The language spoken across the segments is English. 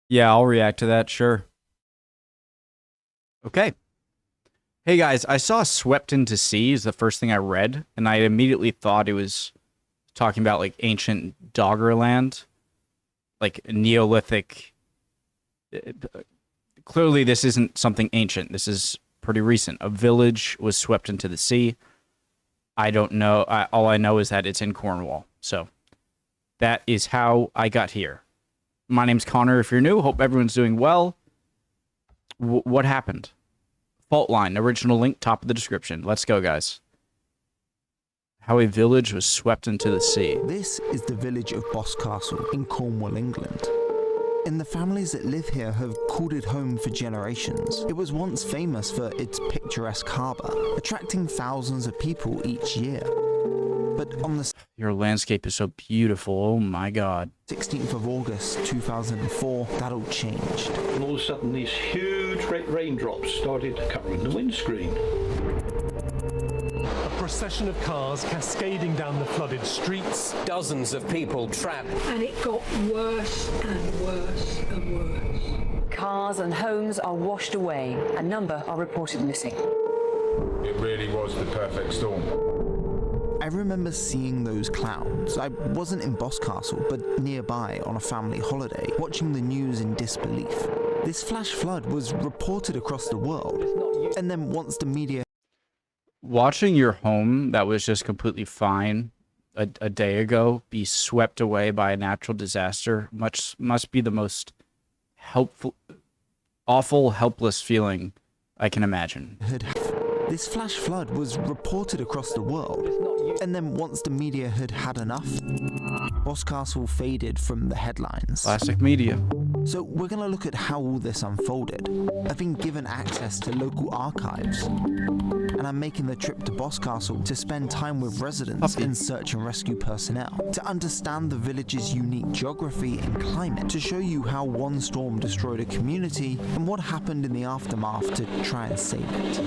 Yeah, I'll react to that, sure. Okay. Hey guys, I saw swept into sea is the first thing I read, and I immediately thought it was talking about like ancient Doggerland, like Neolithic. Clearly, this isn't something ancient. This is pretty recent. A village was swept into the sea. I don't know. All I know is that it's in Cornwall. So that is how I got here. My name's Connor. If you're new, hope everyone's doing well. What happened? Fault line. Original link, top of the description. Let's go, guys. How a village was swept into the sea. This is the village of Boscastle in Cornwall, England. And the families that live here have called it home for generations. It was once famous for its picturesque harbour, attracting thousands of people each year. But on the Your landscape is so beautiful. Oh my god. 16th of August 2004, that all changed. And all of a sudden these huge raindrops started covering the windscreen. A procession of cars cascading down the flooded streets. Dozens of people trapped. And it got worse and worse and worse. Cars and homes are washed away. A number are reported missing. It really was the perfect storm. I remember seeing those clouds. I wasn't in Boscastle, but nearby on a family holiday, watching the news in disbelief. This flash flood was reported across the world, and then once the media... Watching your home that was just completely fine a day ago be swept away by a natural disaster must be the most awful, helpless feeling I can imagine. This flash flood was reported across the world, and then once the media had had enough, Boscastle faded from the headlines. Classic media. So we're going to look at how all this unfolded. I've been given access to local archives, and I'm making the trip to Boscastle to spend time with residents and search and rescue personnel, to understand the village's unique geography and climate, to show you how one storm destroyed a community and what happened in the aftermath to try and save it.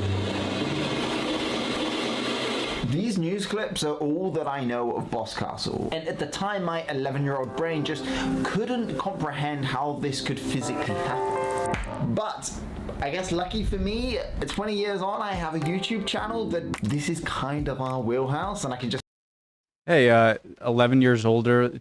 These news clips are all that I know of Boscastle, and at the time my 11-year-old brain just couldn't comprehend how this could physically happen. But I guess lucky for me, 20 years on, I have a YouTube channel that this is kind of our wheelhouse, and I can just... Hey, 11 years older,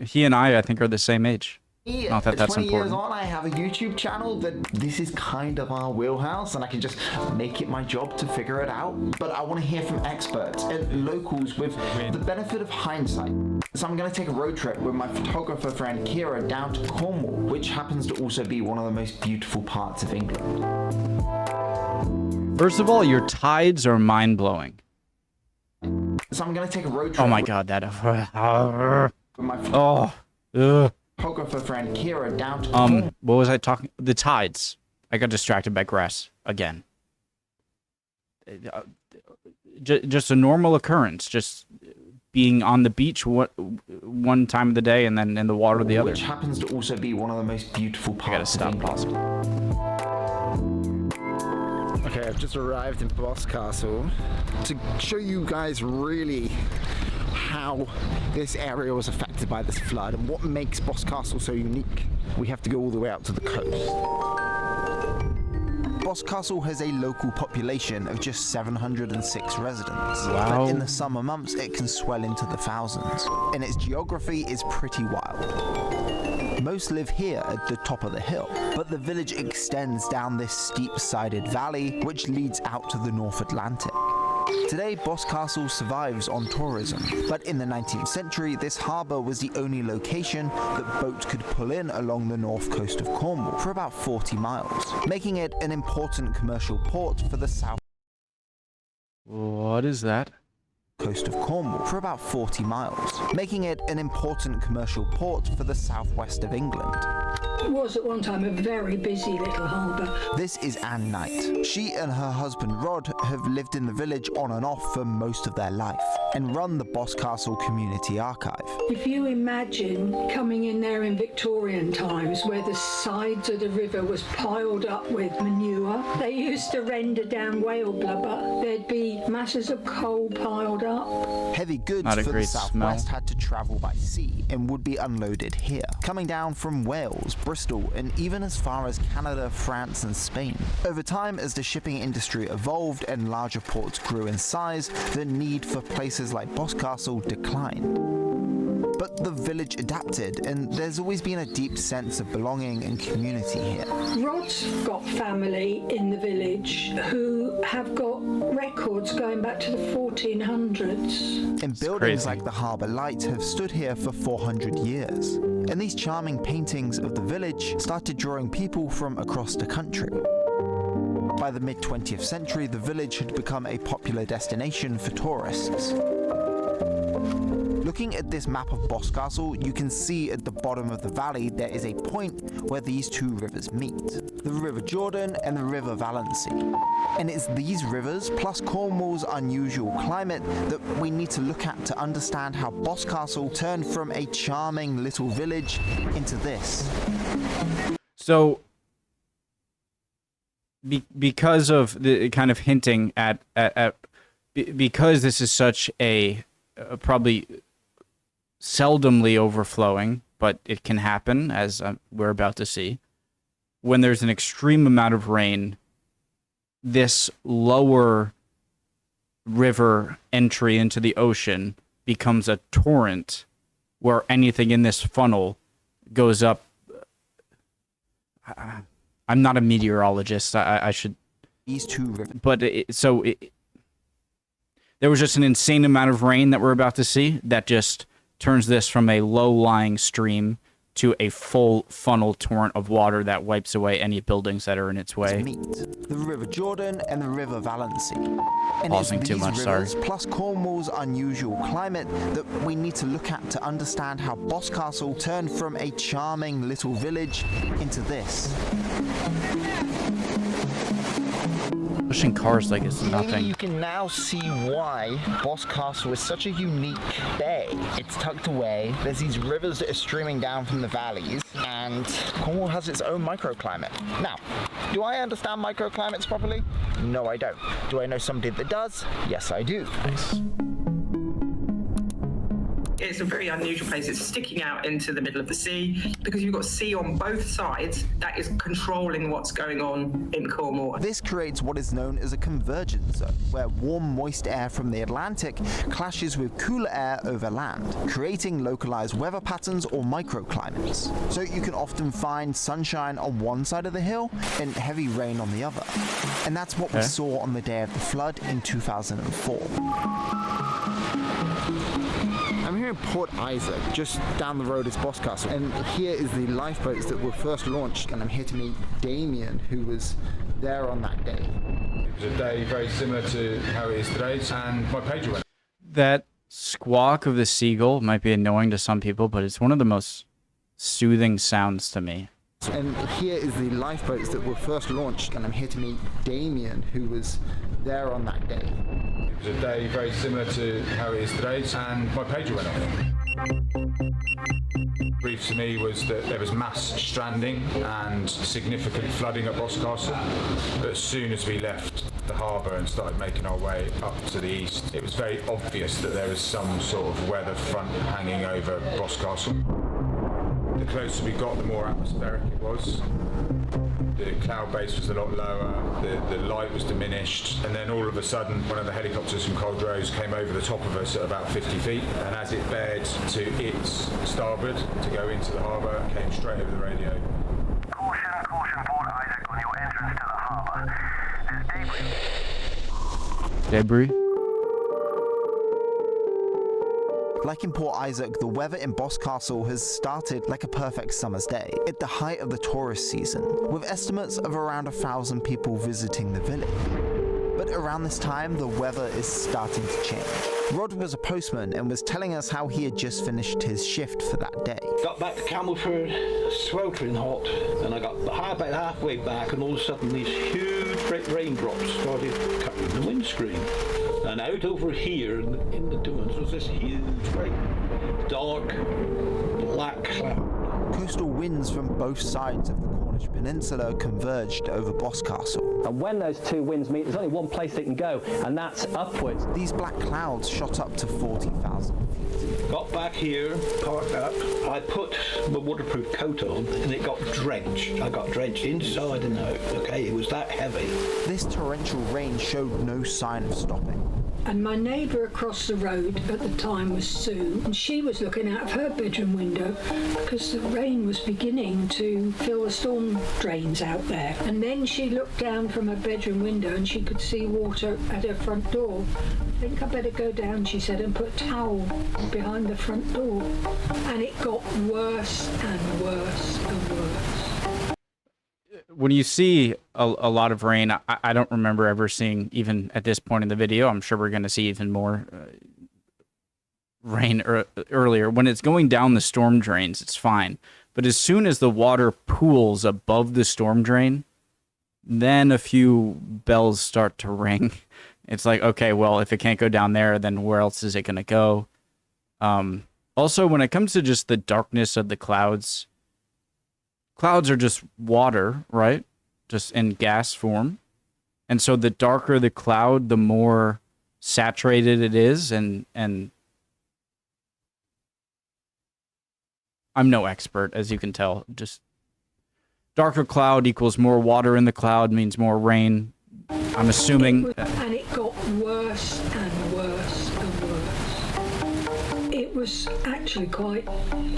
he and I think, are the same age. Not that that's 20 important. years on, I have a YouTube channel that this is kind of our wheelhouse, and I can just make it my job to figure it out. But I want to hear from experts and locals with the benefit of hindsight. So I'm going to take a road trip with my photographer friend Kira down to Cornwall, which happens to also be one of the most beautiful parts of England. First of all, your tides are mind-blowing. So I'm going to take a road trip. Oh my god, that... with my photographer friend Kira down to Cornwall. What was I talking? The tides. I got distracted by grass again. Just a normal occurrence. Just being on the beach one time of the day and then in the water the other. Which happens to also be one of the most beautiful parts I gotta stop of England. Okay, I've just arrived in Boscastle to show you guys really how this area was affected by this flood and what makes Boscastle so unique. We have to go all the way out to the coast. Boscastle has a local population of just 706 residents. Wow. But in the summer months, it can swell into the thousands. And its geography is pretty wild. Most live here at the top of the hill, but the village extends down this steep-sided valley, which leads out to the North Atlantic. Today, Boscastle survives on tourism, but in the 19th century, this harbour was the only location that boats could pull in along the north coast of Cornwall for about 40 miles, making it an important commercial port for the south. What is that? Coast of Cornwall for about 40 miles, making it an important commercial port for the southwest of England. It was at one time a very busy little harbour. This is Anne Knight. She and her husband Rhod have lived in the village on and off for most of their life and run the Boscastle Community Archive. If you imagine coming in there in Victorian times where the sides of the river was piled up with manure, they used to render down whale blubber. There'd be masses of coal piled up. Heavy goods Not a for the great southwest smell. had to travel by sea and would be unloaded here, coming down from Wales, Bristol, Bristol, and even as far as Canada, France, and Spain. Over time, as the shipping industry evolved and larger ports grew in size, the need for places like Boscastle declined. But the village adapted, and there's always been a deep sense of belonging and community here. Rod's got family in the village who have got records going back to the 1400s. And buildings like the Harbour Light have stood here for 400 years. And these charming paintings of the village started drawing people from across the country. By the mid-20th century, the village had become a popular destination for tourists. Looking at this map of Boscastle, you can see at the bottom of the valley there is a point where these two rivers meet, the River Jordan and the River Valency. And it's these rivers, plus Cornwall's unusual climate, that we need to look at to understand how Boscastle turned from a charming little village into this. So, because of the kind of hinting at because this is such a probably seldomly overflowing, but it can happen, as we're about to see, when there's an extreme amount of rain, this lower river entry into the ocean becomes a torrent where anything in this funnel goes up. I'm not a meteorologist. I should. These two rivers. But there was just an insane amount of rain that we're about to see that just turns this from a low-lying stream to a full funnel torrent of water that wipes away any buildings that are in its way. Meet the River Jordan and the River Valency. And Pausing it's too these much, rivers, sorry. plus Cornwall's unusual climate, that we need to look at to understand how Boscastle turned from a charming little village into this. Pushing cars like it's Maybe nothing. you can now see why Boscastle is such a unique bay. It's tucked away, there's these rivers that are streaming down from the valleys, and Cornwall has its own microclimate. Now, do I understand microclimates properly? No, I don't. Do I know somebody that does? Yes, I do. It's a very unusual place. It's sticking out into the middle of the sea because you've got sea on both sides that is controlling what's going on in Cornwall. This creates what is known as a convergence zone, where warm, moist air from the Atlantic clashes with cooler air over land, creating localized weather patterns or microclimates. So you can often find sunshine on one side of the hill and heavy rain on the other. And that's what we saw on the day of the flood in 2004. I'm here in Port Isaac, just down the road is Boscastle, and here is the lifeboats that were first launched, and I'm here to meet Damien, who was there on that day. It was a day very similar to how it is today, and my pager went. That squawk of the seagull might be annoying to some people, but it's one of the most soothing sounds to me. And here is the lifeboats that were first launched, and I'm here to meet Damien, who was there on that day. It was a day very similar to how it is today, and my pager went off. Brief to me was that there was mass stranding and significant flooding at Boscastle. But as soon as we left the harbour and started making our way up to the east, it was very obvious that there was some sort of weather front hanging over Boscastle. The closer we got, the more atmospheric it was. The cloud base was a lot lower, the light was diminished, and then all of a sudden one of the helicopters from Coldrose came over the top of us at about 50 feet, and as it bared to its starboard to go into the harbour, it came straight over the radio. Caution, Port Isaac on your entrance to the harbour. There's Debris? Like in Port Isaac, the weather in Boscastle has started like a perfect summer's day, at the height of the tourist season, with estimates of around 1,000 people visiting the village. But around this time, the weather is starting to change. Rhode was a postman and was telling us how he had just finished his shift for that day. Got back to Campbellford, sweltering hot, and I got about halfway back, and all of a sudden these huge raindrops started covering the windscreen. And out over here in the dunes was this huge, great, dark, black cloud. Coastal winds from both sides of the Cornish Peninsula converged over Boscastle. And when those two winds meet, there's only one place they can go, and that's upwards. These black clouds shot up to 40,000 feet. got back here, parked up. I put my waterproof coat on and it got drenched. I got drenched inside and out. Okay, it was that heavy. This torrential rain showed no sign of stopping. And my neighbour across the road at the time was Sue, and she was looking out of her bedroom window because the rain was beginning to fill the storm drains out there. And then she looked down from her bedroom window and she could see water at her front door. I think I better go down, she said, and put a towel behind the front door. And it got worse and worse and worse. When you see a lot of rain, I don't remember ever seeing, even at this point in the video, I'm sure we're going to see even more rain earlier. When it's going down the storm drains, it's fine. But as soon as the water pools above the storm drain, then a few bells start to ring. It's like, okay, well, if it can't go down there, then where else is it going to go? Also, when it comes to just the darkness of the clouds, clouds are just water, right? Just in gas form. And so the darker the cloud, the more saturated it is. And I'm no expert, as you can tell. Just darker cloud equals more water in the cloud means more rain. I'm assuming. And it got worse and worse and worse. It was actually quite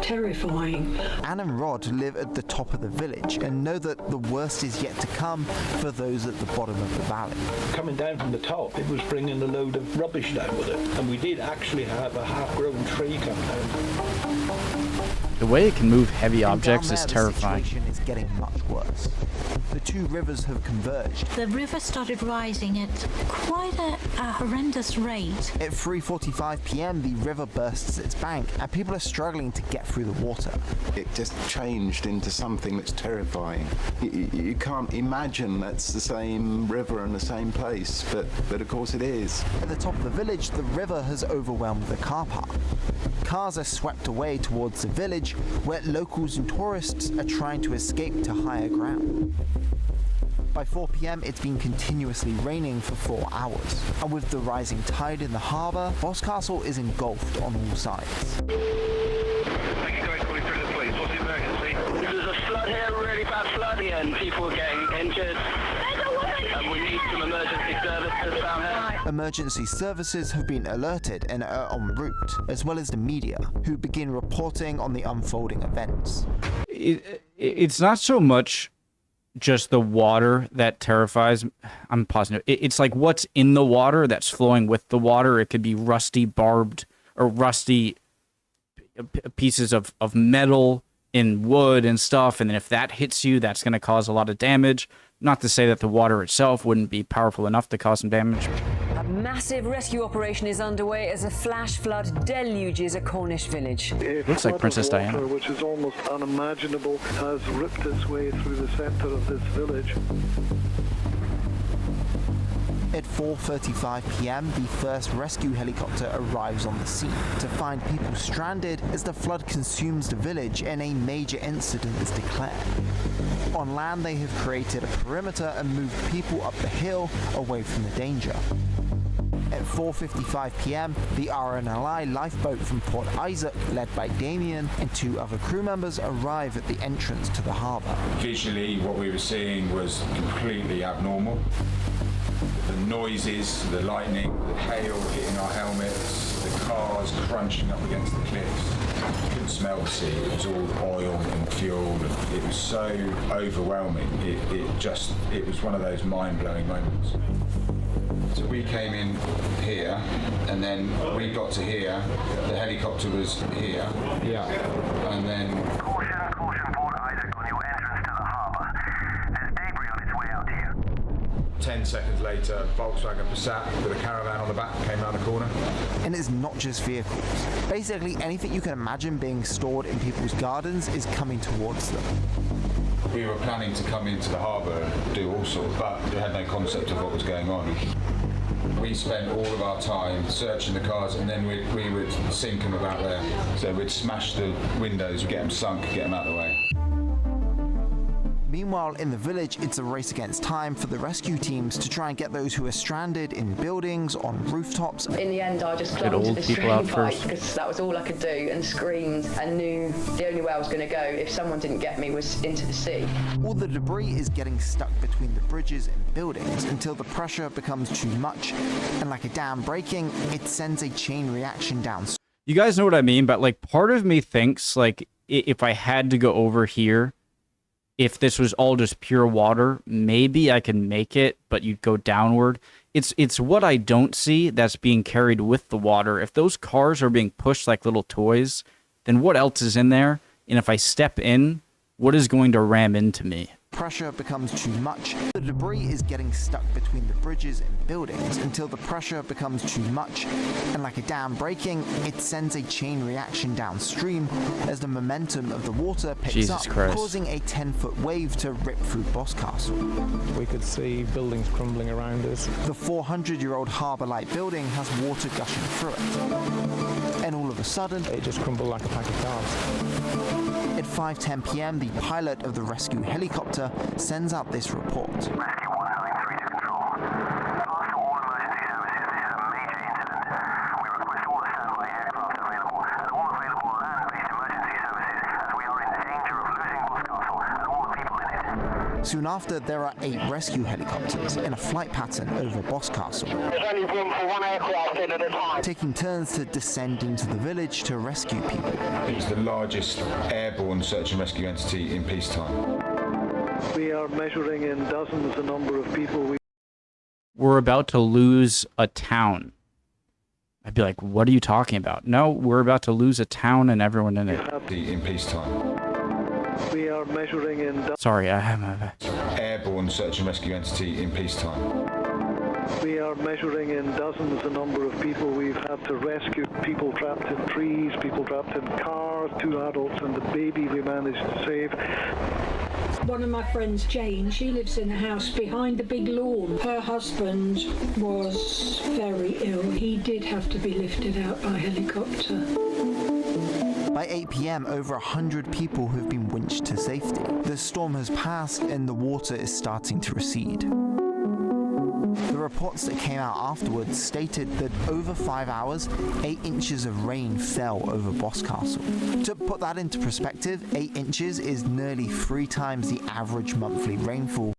terrifying. Anne and Rod live at the top of the village and know that the worst is yet to come for those at the bottom of the valley. Coming down from the top, it was bringing a load of rubbish down with it. And we did actually have a half-grown tree come down. The way it can move heavy objects is The terrifying. situation is getting much worse. The two rivers have converged. The river started rising at quite a horrendous rate. At 3:45 p.m, the river bursts its bank, and people are struggling to get through the water. It just changed into something that's terrifying. You can't imagine that's the same river in the same place, but of course it is. At the top of the village, the river has overwhelmed the car park. Cars are swept away towards the village, where locals and tourists are trying to escape to higher ground. By 4 p.m, it's been continuously raining for 4 hours, and with the rising tide in the harbour, Boscastle is engulfed on all sides. Thank you guys calling through the police. What's the emergency? There's a flood here, really bad flood here, and people are getting injured. And we need some emergency services down here. Emergency services have been alerted and are en route, as well as the media, who begin reporting on the unfolding events. It's not so much just the water that terrifies. I'm positive. It's like what's in the water that's flowing with the water. It could be rusty, barbed, or rusty pieces of metal in wood and stuff. And then if that hits you, that's going to cause a lot of damage. Not to say that the water itself wouldn't be powerful enough to cause some damage. A massive rescue operation is underway as a flash flood deluges a Cornish village. Looks like Princess water, Diana. Which is almost unimaginable, has ripped its way through the centre of this village. At 4:35 p.m, the first rescue helicopter arrives on the scene to find people stranded as the flood consumes the village and a major incident is declared. On land, they have created a perimeter and moved people up the hill away from the danger. At 4:55 p.m, the RNLI lifeboat from Port Isaac, led by Damien and 2 other crew members, arrive at the entrance to the harbour. Visually, what we were seeing was completely abnormal. The noises, the lightning, the hail hitting our helmets, the cars crunching up against the cliffs. You couldn't smell the sea. It was all oil and fuel. It was so overwhelming. It was one of those mind-blowing moments. So we came in here, and then we got to here. The helicopter was here. Yeah. And then. Caution, Port Isaac on your entrance to the harbour. There's debris on its way out to you. 10 seconds later, Volkswagen Passat with a caravan on the back came around the corner. And it's not just vehicles. Basically, anything you can imagine being stored in people's gardens is coming towards them. We were planning to come into the harbour and do all sorts, but we had no concept of what was going on. We spent all of our time searching the cars, and then we would sink them about there. So we'd smash the windows, get them sunk, get them out of the way. Meanwhile, in the village, it's a race against time for the rescue teams to try and get those who are stranded in buildings, on rooftops. In the end, I just clung to the stream pipe because that was all I could do, and screamed and knew the only way I was going to go if someone didn't get me was into the sea. All the debris is getting stuck between the bridges and buildings until the pressure becomes too much, and like a dam breaking, it sends a chain reaction down. You guys know what I mean? But like, part of me thinks like if I had to go over here, if this was all just pure water, maybe I can make it, but you'd go downward. It's what I don't see that's being carried with the water. If those cars are being pushed like little toys, then what else is in there? And if I step in, what is going to ram into me? Pressure becomes too much. The debris is getting stuck between the bridges and buildings until the pressure becomes too much, and like a dam breaking, it sends a chain reaction downstream as the momentum of the water picks up, causing a 10-foot wave to rip through Boscastle. We could see buildings crumbling around us. The 400-year-old harbour-like building has water gushing through it, and all of a sudden, it just crumbled like a pack of cards. At 5:10 p.m., the pilot of the rescue helicopter sends out this report. Rescue 1 having 3 to control. Pass to all emergency services, this is a major incident. We request all the standby aircraft available and all available land-based emergency services as we are in danger of losing Boscastle and all the people in it. Soon after, there are 8 rescue helicopters in a flight pattern over Boscastle. There's only room for 1 aircraft in at a time. Taking turns to descend into the village to rescue people. It's the largest airborne search and rescue entity in peacetime. We are measuring in dozens the number of people We're about to lose a town. I'd be like, what are you talking about? No, we're about to lose a town and everyone in it. In peacetime. We are measuring in... Sorry, I have my... Airborne search and rescue entity in peacetime. We are measuring in dozens the number of people we've had to rescue. People trapped in trees, people trapped in cars, 2 adults and the baby we managed to save. One of my friends, Jane, she lives in a house behind the big lawn. Her husband was very ill. He did have to be lifted out by helicopter. By 8 p.m., over 100 people have been winched to safety. The storm has passed and the water is starting to recede. The reports that came out afterwards stated that over 5 hours, 8 inches of rain fell over Boscastle. To put that into perspective, 8 inches is nearly 3 times the average monthly rainfall.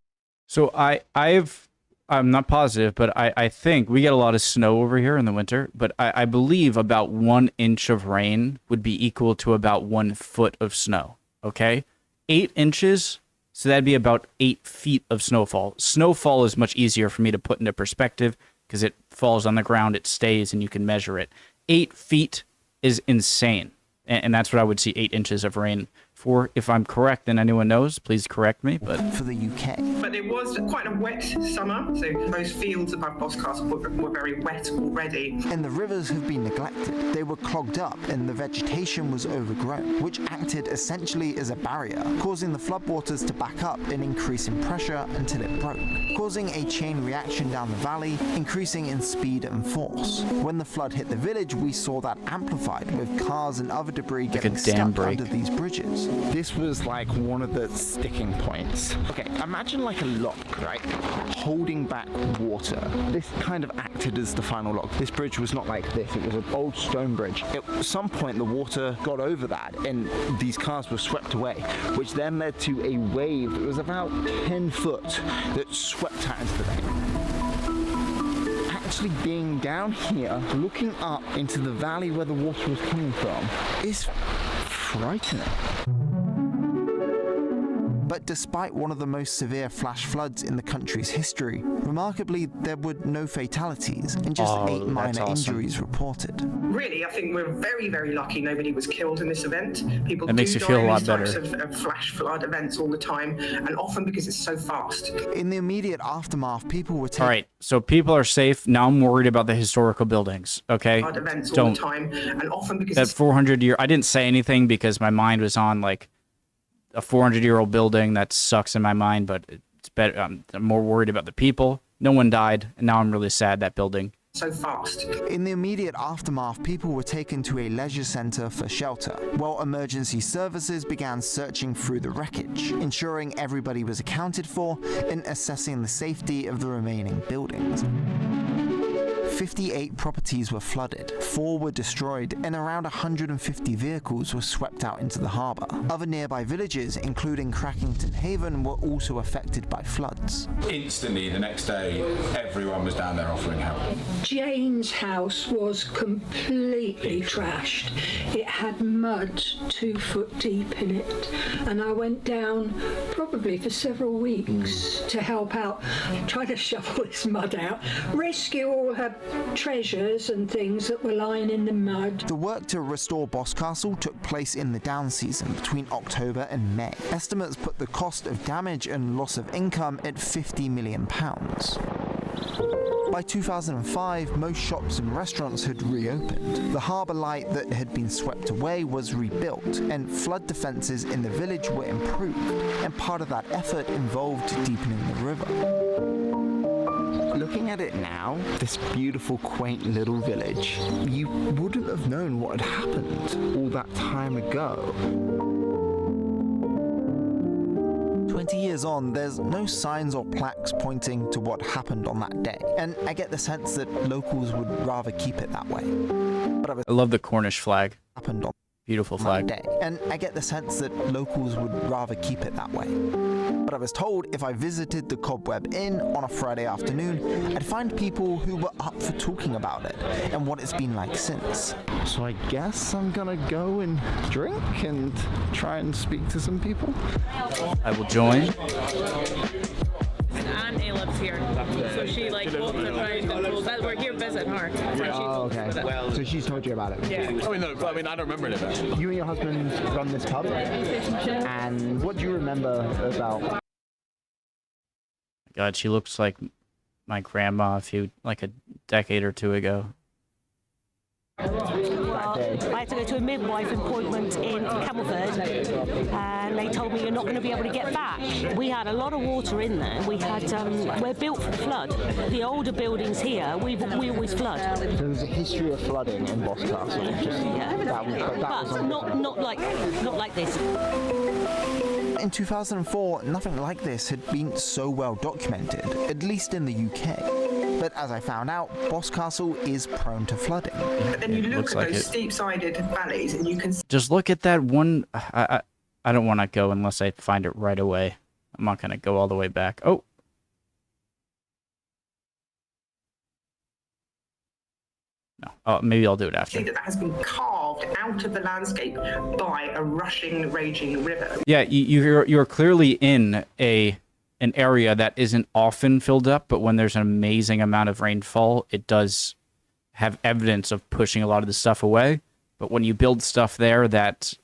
So I'm not positive, but I think we get a lot of snow over here in the winter, but I believe about 1 inch of rain would be equal to about 1 foot of snow, okay? 8 inches... So that'd be about 8 feet of snowfall. Snowfall is much easier for me to put into perspective because it falls on the ground, it stays, and you can measure it. 8 feet is insane. And that's what I would see 8 inches of rain for. If I'm correct and anyone knows, please correct me. But for the UK. But it was quite a wet summer, so those fields above Boscastle were very wet already. And the rivers have been neglected. They were clogged up and the vegetation was overgrown, which acted essentially as a barrier, causing the floodwaters to back up and increase in pressure until it broke, causing a chain reaction down the valley, increasing in speed and force. When the flood hit the village, we saw that amplified, with cars and other debris getting stuck under these bridges. This was like one of the sticking points. Okay, imagine like a lock, right? Holding back water. This kind of acted as the final lock. This bridge was not like this, it was an old stone bridge. At some point the water got over that and these cars were swept away, which then led to a wave that was about 10 foot that swept out into the bay. Actually being down here, looking up into the valley where the water was coming from, is frightening. But despite one of the most severe flash floods in the country's history, remarkably, there were no fatalities and just 8 minor injuries reported. Really, I think we're very, very lucky nobody was killed in this event. People that makes you feel a lot better. Of flash flood events all the time, and often because it's so fast. In the immediate aftermath, people were taking... All right, so people are safe. Now I'm worried about the historical buildings, okay? Flood events all the time, and often because... That 400-year... I didn't say anything because my mind was on, like, a 400-year-old building. That sucks in my mind, but it's better. I'm more worried about the people. No one died, and now I'm really sad that building so fast. In the immediate aftermath, people were taken to a leisure centre for shelter, while emergency services began searching through the wreckage, ensuring everybody was accounted for and assessing the safety of the remaining buildings. 58 properties were flooded, 4 were destroyed, and around 150 vehicles were swept out into the harbour. Other nearby villages, including Crackington Haven, were also affected by floods. Instantly, the next day, everyone was down there offering help. Jane's house was completely trashed. It had mud 2 foot deep in it, and I went down probably for several weeks to help out, try to shovel this mud out, rescue all her treasures and things that were lying in the mud. The work to restore Boscastle took place in the down season between October and May. Estimates put the cost of damage and loss of income at £50 million. By 2005, most shops and restaurants had reopened. The harbour light that had been swept away was rebuilt, and flood defences in the village were improved, and part of that effort involved deepening the river. Looking at it now, this beautiful, quaint little village, you wouldn't have known what had happened all that time ago. 20 years on, there's no signs or plaques pointing to what happened on that day, and I get the sense that locals would rather keep it that way. But I love the Cornish flag. Happened on beautiful flag. Day, and I get the sense that locals would rather keep it that way. But I was told if I visited the Cobweb Inn on a Friday afternoon, I'd find people who were up for talking about it and what it's been like since. So I guess I'm gonna go and drink and try and speak to some people. I will join. Auntie lives here, so she like walks around and goes, we're here visiting her. Oh, okay. So she's told you about it? Yeah. I mean, I don't remember it. You and your husband run this pub? And what do you remember about... God, she looks like my grandma like a decade or two ago. Well, I had to go to a midwife appointment in Camelford, and they told me you're not going to be able to get back. We had a lot of water in there. We had we're built for the flood. The older buildings here, we always flood. There's a history of flooding in Boscastle. But not like this. In 2004, nothing like this had been so well documented, at least in the UK. But as I found out, Boscastle is prone to flooding. But then you look at those steep-sided valleys and you can... Just look at that one. I don't want to go unless I find it right away. I'm not going to go all the way back. Oh. No. Oh, maybe I'll do it after. See that has been carved out of the landscape by a rushing, raging river. Yeah, you're clearly in an area that isn't often filled up, but when there's an amazing amount of rainfall, it does have evidence of pushing a lot of the stuff away. But when you build stuff there that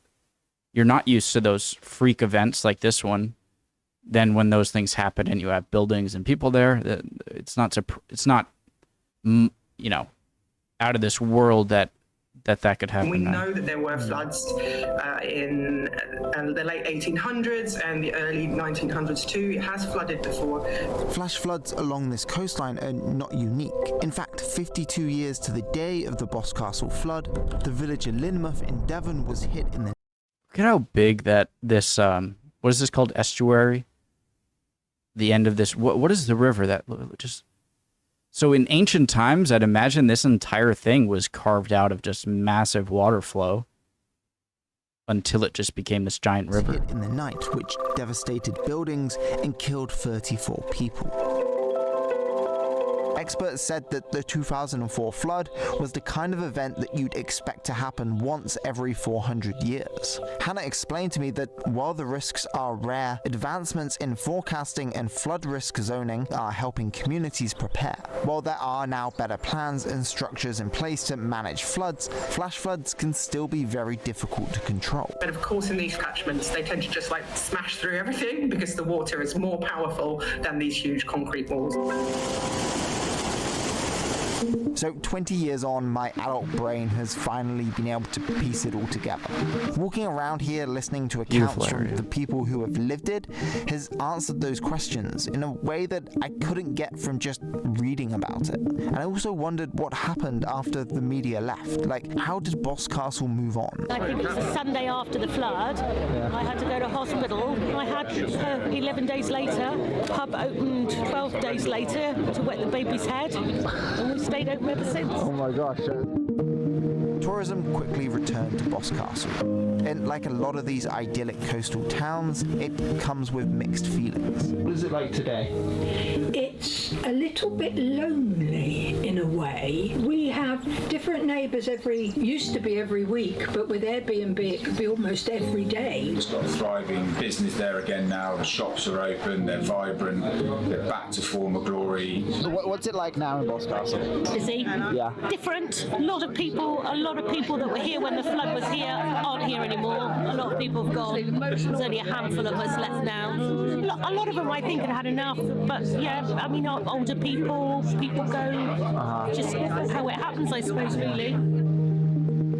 you're not used to, those freak events like this one, then when those things happen and you have buildings and people there, it's not out of this world that could happen. We know that there were floods in the late 1800s and the early 1900s too. It has flooded before. Flash floods along this coastline are not unique. In fact, 52 years to the day of the Boscastle flood, the village of Lynmouth in Devon was hit in the... Look at how big that this, what is this called, estuary? The end of this, what is the river that just... So in ancient times, I'd imagine this entire thing was carved out of just massive water flow until it just became this giant river. Hit in the night, which devastated buildings and killed 34 people. Experts said that the 2004 flood was the kind of event that you'd expect to happen once every 400 years. Hannah explained to me that while the risks are rare, advancements in forecasting and flood risk zoning are helping communities prepare. While there are now better plans and structures in place to manage floods, flash floods can still be very difficult to control. But of course in these catchments they tend to just like smash through everything because the water is more powerful than these huge concrete walls. So 20 years on, my adult brain has finally been able to piece it all together. Walking around here listening to accounts from the people who have lived it has answered those questions in a way that I couldn't get from just reading about it. And I also wondered what happened after the media left. Like, how did Boscastle move on? I think it was the Sunday after the flood. I had to go to hospital. I had 11 days later. Pub opened 12 days later to wet the baby's head, and we stayed open ever since. Oh my gosh. Tourism quickly returned to Boscastle, and like a lot of these idyllic coastal towns, it comes with mixed feelings. What is it like today? It's a little bit lonely in a way. We have different neighbours used to be every week, but with Airbnb it could be almost every day. It's got a thriving business there again now. The shops are open, they're vibrant, they're back to former glory. What's it like now in Boscastle? Busy. Yeah. Different. A lot of people that were here when the flood was here aren't here anymore. A lot of people have gone. There's only a handful of us left now. A lot of them I think had had enough, but yeah, I mean, older people go. Just how it happens, I suppose, really.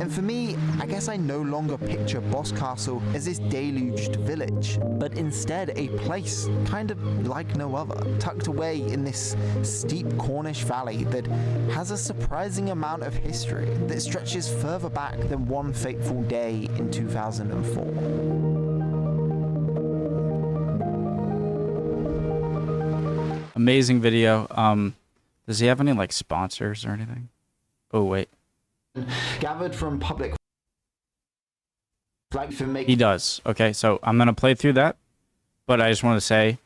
And for me, I guess I no longer picture Boscastle as this deluged village, but instead a place kind of like no other, tucked away in this steep Cornish valley that has a surprising amount of history that stretches further back than one fateful day in 2004. Amazing video. Does he have any like sponsors or anything? Oh wait. Gathered from public. He does. Okay, so I'm gonna play through that, but I just want to say,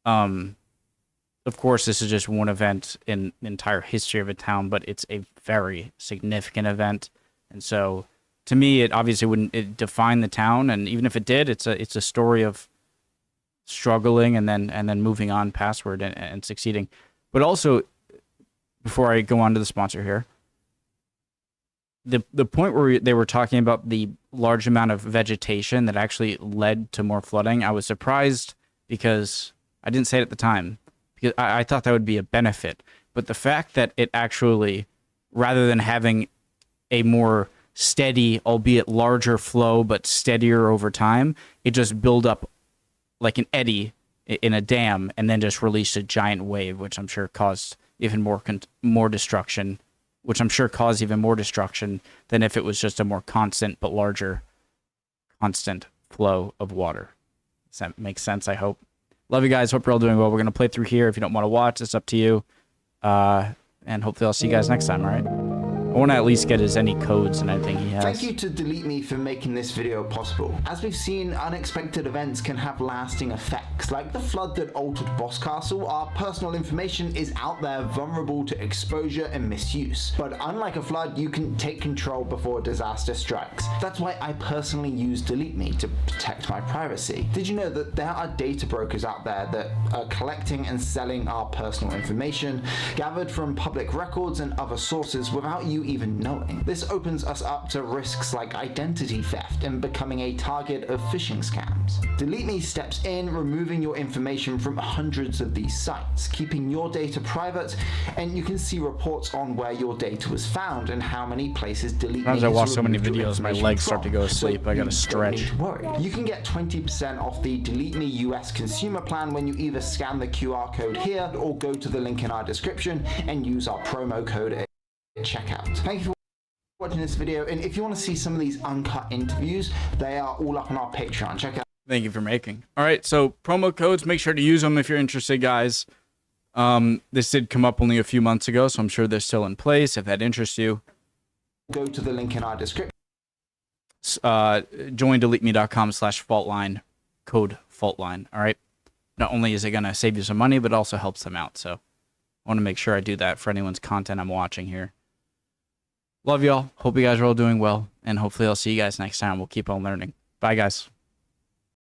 of course, this is just one event in the entire history of a town, but it's a very significant event, and so to me, it obviously wouldn't define the town, and even if it did, it's a story of struggling and then moving on pastward and succeeding. But also, before I go on to the sponsor here, the point where they were talking about the large amount of vegetation that actually led to more flooding, I was surprised because I didn't say it at the time, because I thought that would be a benefit. But the fact that it actually, rather than having a more steady, albeit larger flow, but steadier over time, it just built up like an eddy in a dam and then just released a giant wave, which I'm sure caused even more destruction. Which I'm sure caused even more destruction than if it was just a more constant but larger constant flow of water. Does that make sense, I hope? Love you guys. Hope you're all doing well. We're going to play through here. If you don't want to watch, it's up to you. And hopefully I'll see you guys next time, all right? I want to at least get any codes and anything he has. Thank you to Delete Me for making this video possible. As we've seen, unexpected events can have lasting effects. Like the flood that altered Boscastle, our personal information is out there vulnerable to exposure and misuse. But unlike a flood, you can take control before a disaster strikes. That's why I personally use Delete Me to protect my privacy. Did you know that there are data brokers out there that are collecting and selling our personal information, gathered from public records and other sources without you even knowing? This opens us up to risks like identity theft and becoming a target of phishing scams. Delete Me steps in, removing your information from hundreds of these sites, keeping your data private, and you can see reports on where your data was found and how many places Delete Me Sometimes I watch so many videos, my legs start to go asleep. So I gotta stretch. Don't need to worry. You can get 20% off the Delete Me US consumer plan when you either scan the QR code here or go to the link in our description and use our promo code at checkout. Thank you for watching this video, and if you want to see some of these uncut interviews, they are all up on our Patreon. Check out. Thank you for making. All right, so promo codes, make sure to use them if you're interested, guys. This did come up only a few months ago, so I'm sure they're still in place if that interests you. Go to the link in our description. Join deleteme.com/faultline, code faultline. All right. Not only is it going to save you some money, but also helps them out. So I want to make sure I do that for anyone's content I'm watching here. Love y'all. Hope you guys are all doing well. And hopefully I'll see you guys next time. We'll keep on learning. Bye, guys.